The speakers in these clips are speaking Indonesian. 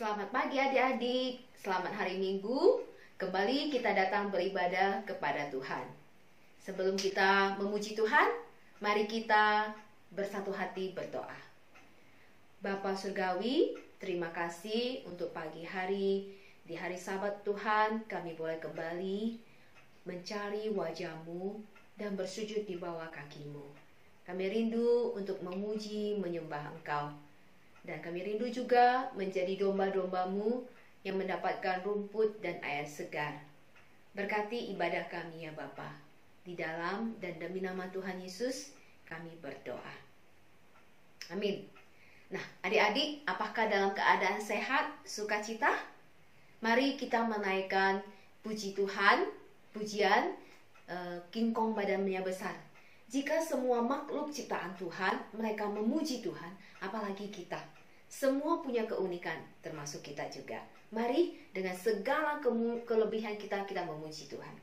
Selamat pagi adik-adik, selamat hari Minggu. Kembali kita datang beribadah kepada Tuhan. Sebelum kita memuji Tuhan, mari kita bersatu hati berdoa. Bapa Surgawi, terima kasih untuk pagi hari. Di hari Sabat Tuhan, kami boleh kembali mencari wajah-Mu dan bersujud di bawah kaki-Mu. Kami rindu untuk memuji, menyembah Engkau. Dan kami rindu juga menjadi domba-domba-Mu yang mendapatkan rumput dan air segar. Berkati ibadah kami ya Bapa. Di dalam dan demi nama Tuhan Yesus kami berdoa. Amin. Nah, adik-adik, apakah dalam keadaan sehat, sukacita? Mari kita menaikkan puji Tuhan, pujian King Kong badannya besar. Jika semua makhluk ciptaan Tuhan, mereka memuji Tuhan, apalagi kita. Semua punya keunikan, termasuk kita juga. Mari dengan segala kelebihan kita memuji Tuhan.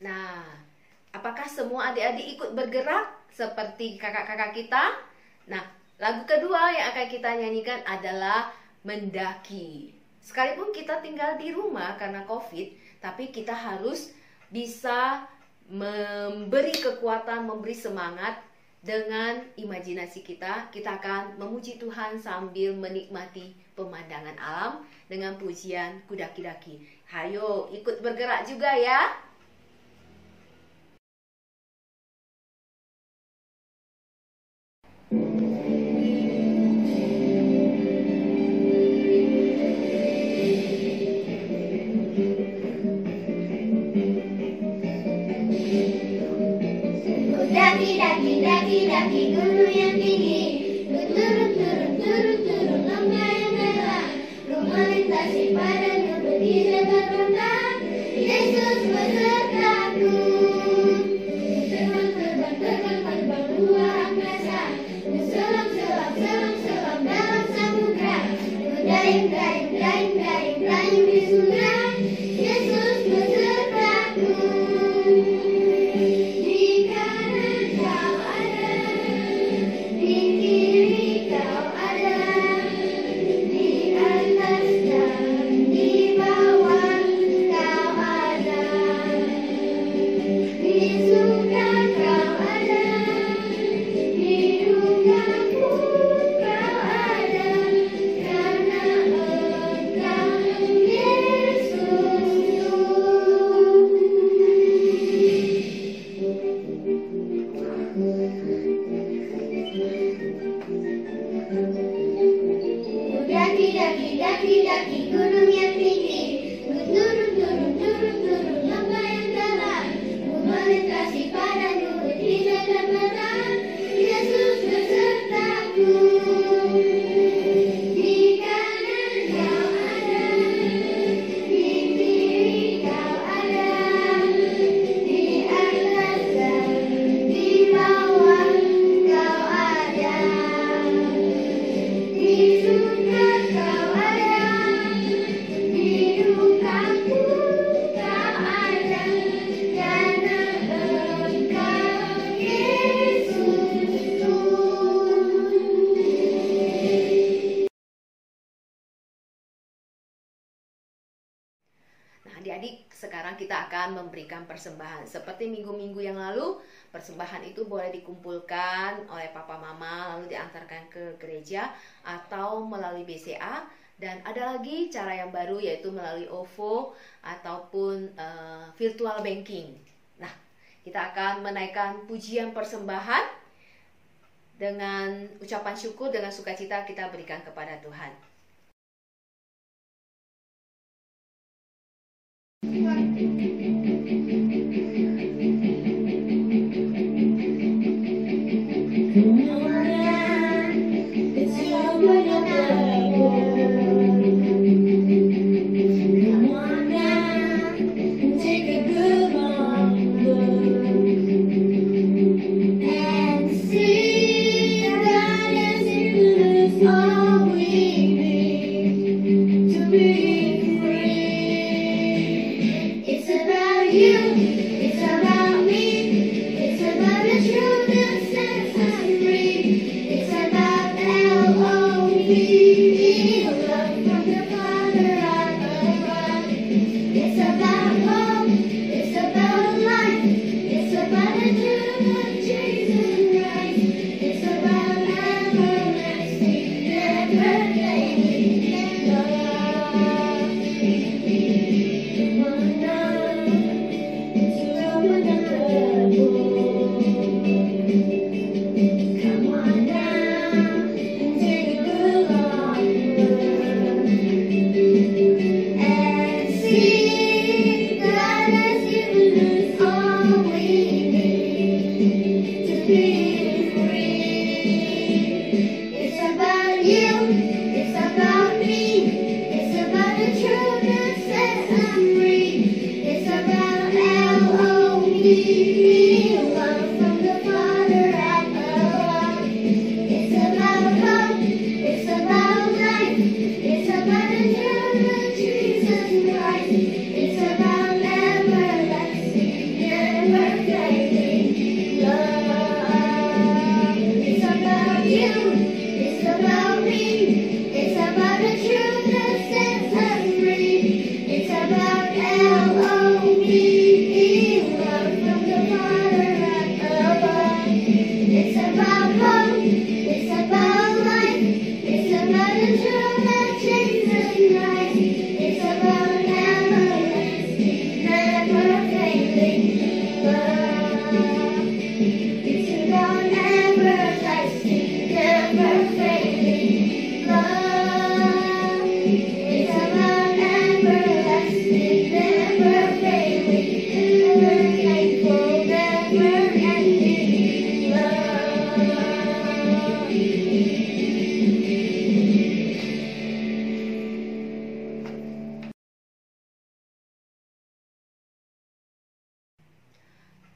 Nah, apakah semua adik-adik ikut bergerak seperti kakak-kakak kita? Nah, lagu kedua yang akan kita nyanyikan adalah Mendaki. Sekalipun kita tinggal di rumah karena COVID, tapi kita harus bisa memberi kekuatan, memberi semangat dengan imajinasi kita. Kita akan memuji Tuhan sambil menikmati pemandangan alam dengan pujian Kudaki-daki. Hayo, ikut bergerak juga ya. Daki gunung yang tinggi, turun lembah yang dalam, ku melintasi padangnya berdiri terbentang, Yesus besertaku. Terbang luar angkasa, selam dalam samudra, ku dayung di sungai, Yesus besertaku. Nah, adik-adik, sekarang kita akan memberikan persembahan. Seperti minggu-minggu yang lalu, persembahan itu boleh dikumpulkan oleh papa mama lalu diantarkan ke gereja atau melalui BCA. Dan ada lagi cara yang baru, yaitu melalui OVO ataupun virtual banking. Nah, kita akan menaikkan pujian persembahan dengan ucapan syukur, dengan sukacita kita berikan kepada Tuhan.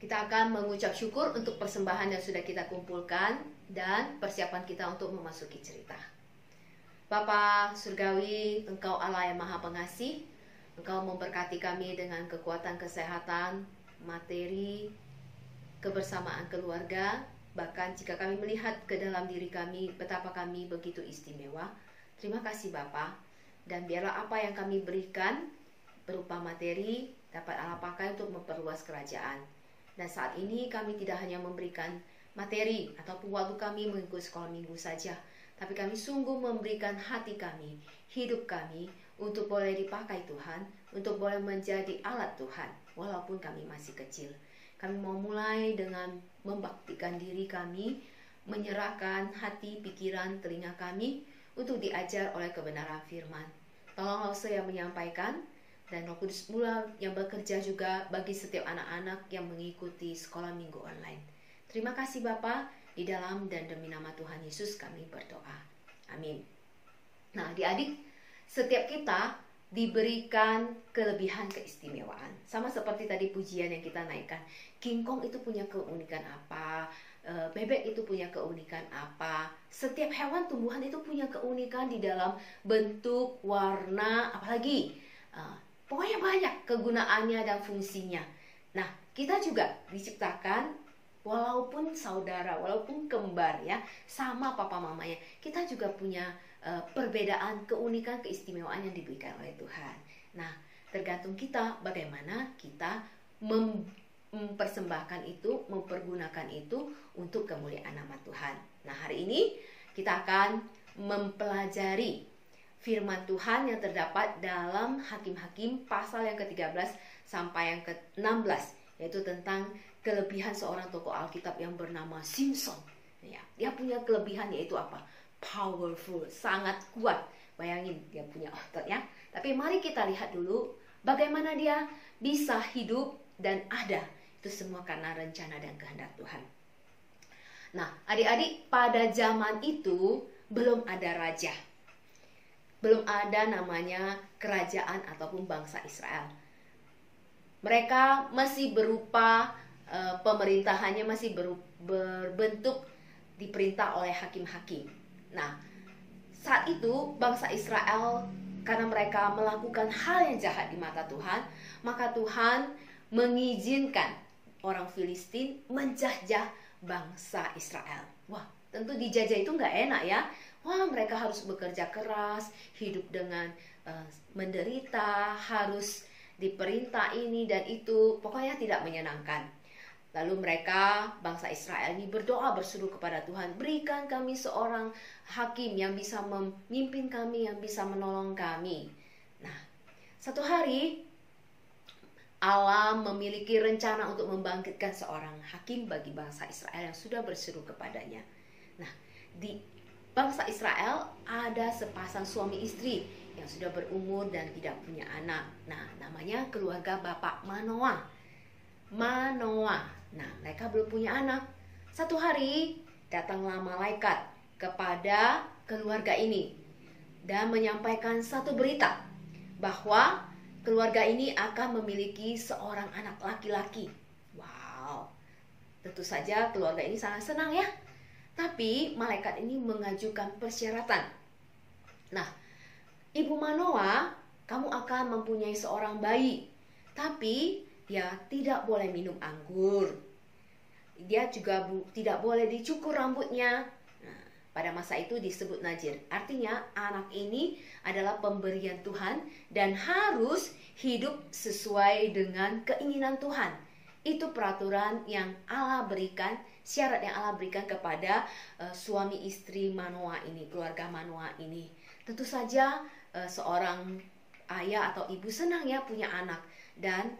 Kita akan mengucap syukur untuk persembahan yang sudah kita kumpulkan dan persiapan kita untuk memasuki cerita. Bapa Surgawi, Engkau Allah yang Maha Pengasih. Engkau memberkati kami dengan kekuatan kesehatan, materi, kebersamaan keluarga. Bahkan jika kami melihat ke dalam diri kami, betapa kami begitu istimewa. Terima kasih Bapa. Dan biarlah apa yang kami berikan berupa materi dapat Allah pakai untuk memperluas kerajaan. Dan saat ini kami tidak hanya memberikan materi ataupun waktu kami mengikuti sekolah minggu saja, tapi kami sungguh memberikan hati kami, hidup kami untuk boleh dipakai Tuhan, untuk boleh menjadi alat Tuhan, walaupun kami masih kecil. Kami mau mulai dengan membaktikan diri kami, menyerahkan hati, pikiran, telinga kami untuk diajar oleh kebenaran firman. Tolonglah saya menyampaikan, dan Roh Kudus mula yang bekerja juga bagi setiap anak-anak yang mengikuti sekolah minggu online. Terima kasih Bapa, di dalam dan demi nama Tuhan Yesus kami berdoa. Amin. Nah, adik-adik, setiap kita diberikan kelebihan keistimewaan. Sama seperti tadi pujian yang kita naikkan. King Kong itu punya keunikan apa? Bebek itu punya keunikan apa? Setiap hewan tumbuhan itu punya keunikan di dalam bentuk, warna, apalagi pokoknya banyak kegunaannya dan fungsinya. Nah, kita juga diciptakan walaupun saudara, walaupun kembar ya, sama papa mamanya, kita juga punya perbedaan, keunikan, keistimewaan yang diberikan oleh Tuhan. Nah, tergantung kita bagaimana kita mempersembahkan itu, mempergunakan itu untuk kemuliaan nama Tuhan. Nah, hari ini kita akan mempelajari firman Tuhan yang terdapat dalam Hakim-Hakim pasal yang ke-13 sampai yang ke-16, yaitu tentang kelebihan seorang tokoh Alkitab yang bernama Simson. Ya, dia punya kelebihan yaitu apa? Powerful, sangat kuat. Bayangin dia punya otot ya. Tapi mari kita lihat dulu bagaimana dia bisa hidup dan ada. Itu semua karena rencana dan kehendak Tuhan. Nah, adik-adik, pada zaman itu belum ada raja. Belum ada namanya kerajaan ataupun bangsa Israel. Mereka masih berupa pemerintahannya masih berbentuk diperintah oleh hakim-hakim. Nah, saat itu bangsa Israel karena mereka melakukan hal yang jahat di mata Tuhan, maka Tuhan mengizinkan orang Filistin menjajah bangsa Israel. Wah, tentu dijajah itu nggak enak ya. Wah, mereka harus bekerja keras, hidup dengan menderita, harus diperintah ini dan itu, pokoknya tidak menyenangkan. Lalu mereka, bangsa Israel ini berdoa berseru kepada Tuhan, berikan kami seorang hakim yang bisa memimpin kami, yang bisa menolong kami. Nah, satu hari Allah memiliki rencana untuk membangkitkan seorang hakim bagi bangsa Israel yang sudah berseru kepadanya. Nah, di bangsa Israel ada sepasang suami istri yang sudah berumur dan tidak punya anak. Nah, namanya keluarga Bapak Manoah. Nah, mereka belum punya anak. Satu hari datanglah malaikat kepada keluarga ini dan menyampaikan satu berita bahwa keluarga ini akan memiliki seorang anak laki-laki. Wow, tentu saja keluarga ini sangat senang ya. Tapi malaikat ini mengajukan persyaratan. Nah, Ibu Manoah, kamu akan mempunyai seorang bayi, tapi dia tidak boleh minum anggur. Dia juga tidak boleh dicukur rambutnya. Nah, pada masa itu disebut najir. Artinya anak ini adalah pemberian Tuhan dan harus hidup sesuai dengan keinginan Tuhan. Itu peraturan yang Allah berikan, syarat yang Allah berikan kepada suami istri Manoah ini, keluarga Manoah ini. Tentu saja seorang ayah atau ibu senang ya punya anak, dan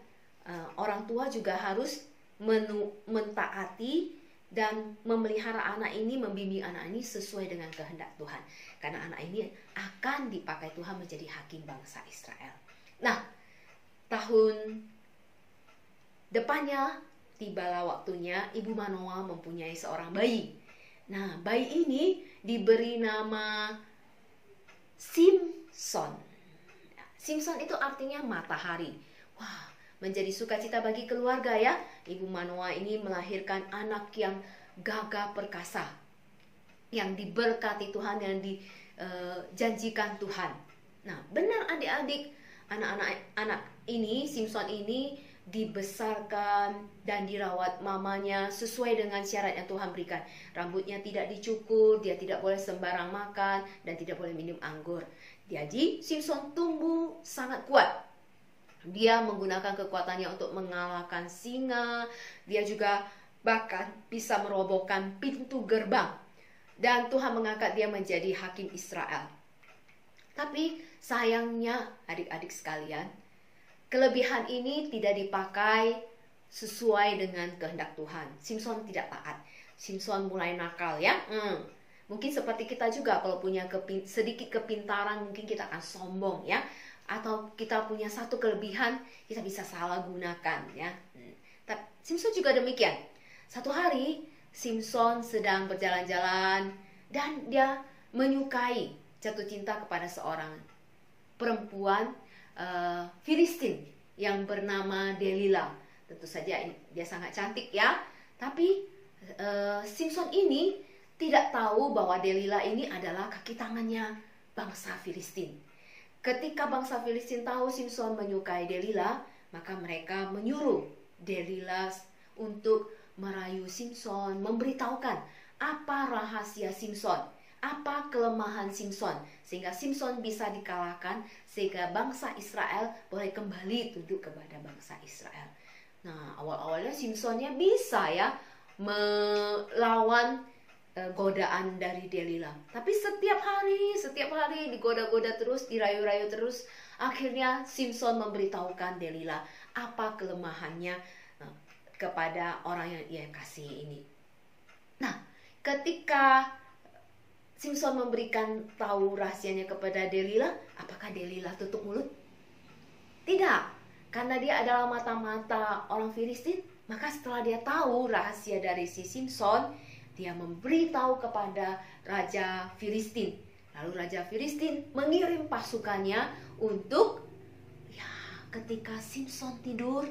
orang tua juga harus mentaati dan memelihara anak ini, membimbing anak ini sesuai dengan kehendak Tuhan. Karena anak ini akan dipakai Tuhan menjadi hakim bangsa Israel. Nah, tahun depannya tibalah waktunya Ibu Manoah mempunyai seorang bayi. Nah, bayi ini diberi nama Simson. Simson itu artinya matahari. Wah, menjadi sukacita bagi keluarga ya. Ibu Manoah ini melahirkan anak yang gagah perkasa, yang diberkati Tuhan, yang dijanjikan Tuhan. Nah, benar adik-adik, anak ini, Simson ini dibesarkan dan dirawat mamanya sesuai dengan syarat yang Tuhan berikan. Rambutnya tidak dicukur, dia tidak boleh sembarang makan, dan tidak boleh minum anggur. Jadi Simson tumbuh sangat kuat. Dia menggunakan kekuatannya untuk mengalahkan singa. Dia juga bahkan bisa merobohkan pintu gerbang. Dan Tuhan mengangkat dia menjadi hakim Israel. Tapi sayangnya adik-adik sekalian, kelebihan ini tidak dipakai sesuai dengan kehendak Tuhan. Simson tidak taat. Simson mulai nakal ya. Mungkin seperti kita juga, kalau punya sedikit kepintaran mungkin kita akan sombong ya. Atau kita punya satu kelebihan, kita bisa salah gunakan ya. Tapi Simson juga demikian. Satu hari Simson sedang berjalan-jalan dan dia menyukai, jatuh cinta kepada seorang perempuan Filistin yang bernama Delila. Tentu saja dia sangat cantik ya. Tapi Simson ini tidak tahu bahwa Delila ini adalah kaki tangannya bangsa Filistin. Ketika bangsa Filistin tahu Simson menyukai Delila, maka mereka menyuruh Delila untuk merayu Simson, memberitahukan apa rahasia Simson, Apa kelemahan Simson sehingga Simson bisa dikalahkan, sehingga bangsa Israel boleh kembali tunduk kepada bangsa Israel. Nah, awal-awalnya Simsonnya bisa ya melawan godaan dari Delila. Tapi setiap hari digoda-goda terus, dirayu-rayu terus. Akhirnya Simson memberitahukan Delila apa kelemahannya kepada orang yang ia kasih ini. Nah, ketika Simson memberikan tahu rahasianya kepada Delila, apakah Delila tutup mulut? Tidak, karena dia adalah mata-mata orang Filistin. Maka setelah dia tahu rahasia dari si Simson, dia memberitahu kepada Raja Filistin. Lalu Raja Filistin mengirim pasukannya untuk, ya, ketika Simson tidur,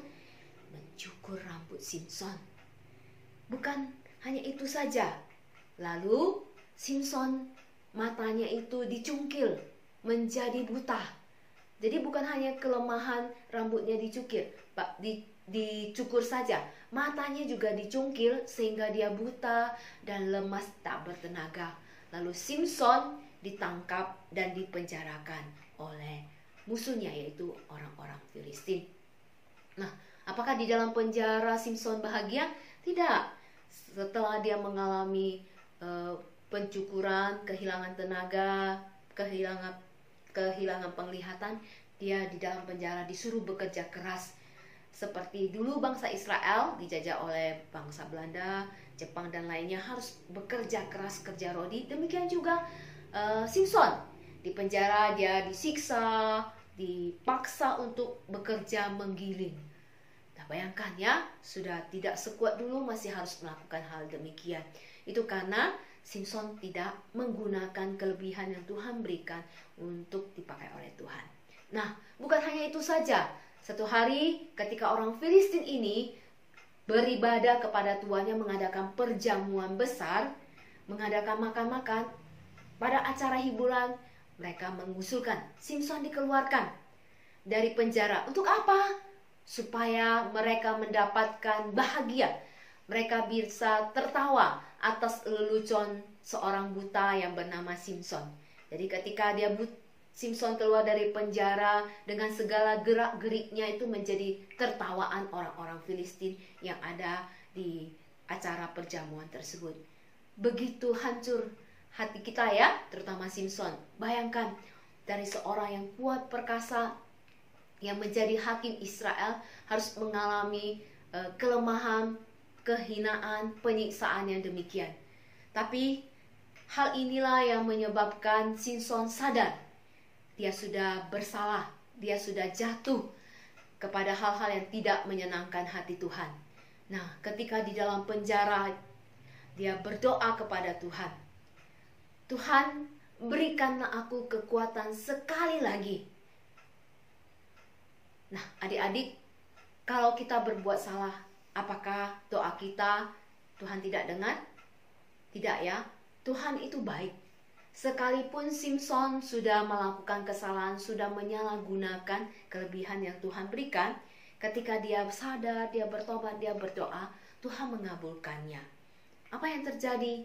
mencukur rambut Simson. Bukan hanya itu saja. Lalu Simson matanya itu dicungkil menjadi buta. Jadi bukan hanya kelemahan rambutnya dicukur saja, matanya juga dicungkil sehingga dia buta dan lemas tak bertenaga. Lalu Simson ditangkap dan dipenjarakan oleh musuhnya, yaitu orang-orang Filistin. Nah, apakah di dalam penjara Simson bahagia? Tidak. Setelah dia mengalami pencukuran, kehilangan tenaga, kehilangan penglihatan, dia di dalam penjara disuruh bekerja keras. Seperti dulu bangsa Israel dijajah oleh bangsa Belanda, Jepang dan lainnya harus bekerja keras, kerja rodi. Demikian juga Simson di penjara, dia disiksa, dipaksa untuk bekerja menggiling. Nah, bayangkan ya, sudah tidak sekuat dulu, masih harus melakukan hal demikian. Itu karena Simson tidak menggunakan kelebihan yang Tuhan berikan untuk dipakai oleh Tuhan. Nah, bukan hanya itu saja. Satu hari ketika orang Filistin ini beribadah kepada tuannya, mengadakan perjamuan besar, mengadakan makan-makan, pada acara hiburan mereka mengusulkan Simson dikeluarkan dari penjara. Untuk apa? Supaya mereka mendapatkan bahagia. Mereka bisa tertawa atas lelucon seorang buta yang bernama Simson. Jadi ketika Simson keluar dari penjara dengan segala gerak-geriknya, itu menjadi tertawaan orang-orang Filistin yang ada di acara perjamuan tersebut. Begitu hancur hati kita ya, terutama Simson. Bayangkan, dari seorang yang kuat perkasa, yang menjadi hakim Israel, harus mengalami kelemahan, kehinaan, penyiksaan yang demikian. Tapi hal inilah yang menyebabkan Simson sadar. Dia sudah bersalah, dia sudah jatuh kepada hal-hal yang tidak menyenangkan hati Tuhan. Nah, ketika di dalam penjara, dia berdoa kepada Tuhan. Tuhan, berikanlah aku kekuatan sekali lagi. Nah, adik-adik, kalau kita berbuat salah, apakah doa kita Tuhan tidak dengar? Tidak ya, Tuhan itu baik. Sekalipun Simson sudah melakukan kesalahan, sudah menyalahgunakan kelebihan yang Tuhan berikan, ketika dia sadar, dia bertobat, dia berdoa, Tuhan mengabulkannya. Apa yang terjadi?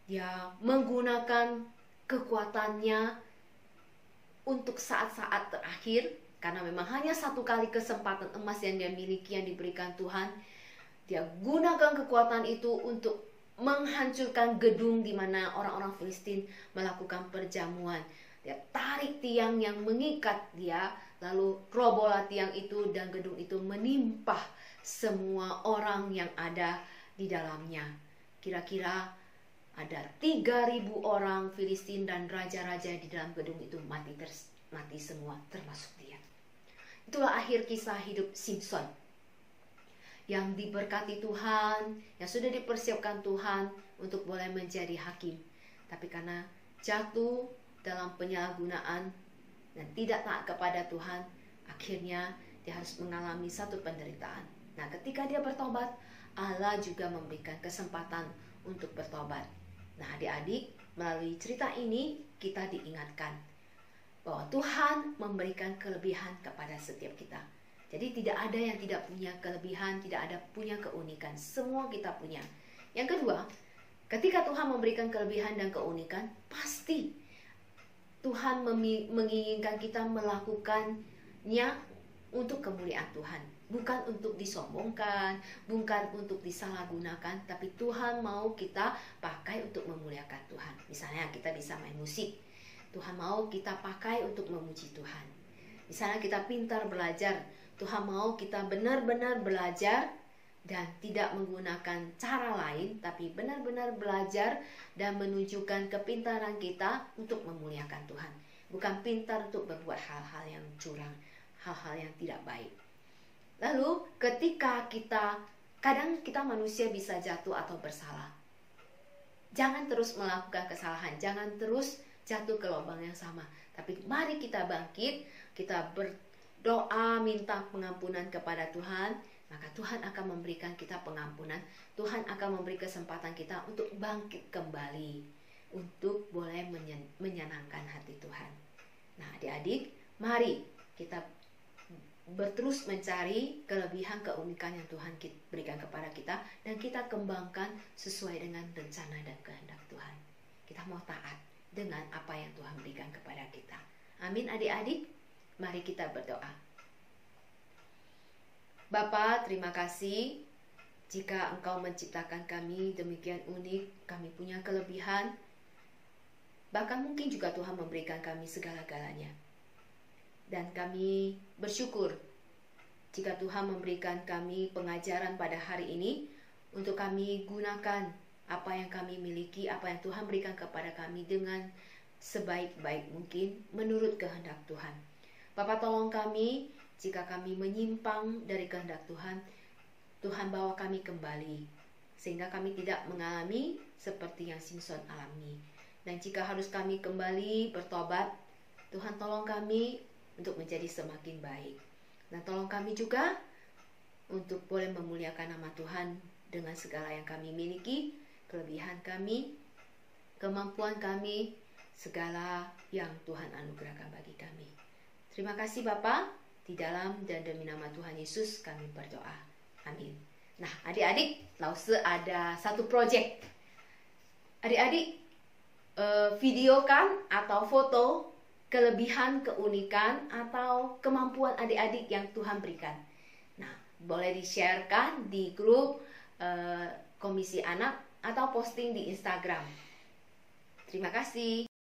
Dia menggunakan kekuatannya untuk saat-saat terakhir, karena memang hanya satu kali kesempatan emas yang dia miliki, yang diberikan Tuhan. Dia gunakan kekuatan itu untuk menghancurkan gedung di mana orang-orang Filistin melakukan perjamuan. Dia tarik tiang yang mengikat dia, lalu robohlah tiang itu dan gedung itu menimpa semua orang yang ada di dalamnya. Kira-kira ada 3.000 orang Filistin dan raja-raja di dalam gedung itu mati semua, termasuk dia. Itulah akhir kisah hidup Simson, yang diberkati Tuhan, yang sudah dipersiapkan Tuhan untuk boleh menjadi hakim. Tapi karena jatuh dalam penyalahgunaan dan tidak taat kepada Tuhan, akhirnya dia harus mengalami satu penderitaan. Nah, ketika dia bertobat, Allah juga memberikan kesempatan untuk bertobat. Nah, adik-adik, melalui cerita ini kita diingatkan bahwa Tuhan memberikan kelebihan kepada setiap kita. Jadi tidak ada yang tidak punya kelebihan, tidak ada punya keunikan. Semua kita punya. Yang kedua, Ketika Tuhan memberikan kelebihan dan keunikan, pasti Tuhan menginginkan kita melakukannya untuk kemuliaan Tuhan. Bukan untuk disombongkan, bukan untuk disalahgunakan, tapi Tuhan mau kita pakai untuk memuliakan Tuhan. Misalnya kita bisa main musik, Tuhan mau kita pakai untuk memuji Tuhan. Misalnya kita pintar belajar, Tuhan mau kita benar-benar belajar dan tidak menggunakan cara lain, tapi benar-benar belajar dan menunjukkan kepintaran kita untuk memuliakan Tuhan. Bukan pintar untuk berbuat hal-hal yang curang, hal-hal yang tidak baik. Lalu ketika kadang kita manusia bisa jatuh atau bersalah. Jangan terus melakukan kesalahan, jangan terus jatuh ke lubang yang sama. Tapi mari kita bangkit, kita berdoa minta pengampunan kepada Tuhan, maka Tuhan akan memberikan kita pengampunan. Tuhan akan memberi kesempatan kita untuk bangkit kembali, untuk boleh menyenangkan hati Tuhan. Nah, adik-adik, mari kita terus mencari kelebihan keunikan yang Tuhan berikan kepada kita, dan kita kembangkan sesuai dengan rencana dan kehendak Tuhan. Kita mau taat dengan apa yang Tuhan berikan kepada kita. Amin adik-adik. Mari kita berdoa. Bapa, terima kasih jika Engkau menciptakan kami demikian unik. Kami punya kelebihan, bahkan mungkin juga Tuhan memberikan kami segala-galanya. Dan kami bersyukur jika Tuhan memberikan kami pengajaran pada hari ini untuk kami gunakan apa yang kami miliki, apa yang Tuhan berikan kepada kami dengan sebaik-baik mungkin menurut kehendak Tuhan. Bapa, tolong kami jika kami menyimpang dari kehendak Tuhan, Tuhan bawa kami kembali sehingga kami tidak mengalami seperti yang Simson alami. Dan jika harus kami kembali bertobat, Tuhan tolong kami untuk menjadi semakin baik. Dan tolong kami juga untuk boleh memuliakan nama Tuhan dengan segala yang kami miliki, kelebihan kami, kemampuan kami, segala yang Tuhan anugerahkan bagi kami. Terima kasih Bapa, di dalam dan demi nama Tuhan Yesus kami berdoa. Amin. Nah, adik-adik, Lause ada satu project. Adik-adik, videokan atau foto kelebihan, keunikan, atau kemampuan adik-adik yang Tuhan berikan. Nah, boleh di-sharekan di grup Komisi Anak atau posting di Instagram. Terima kasih.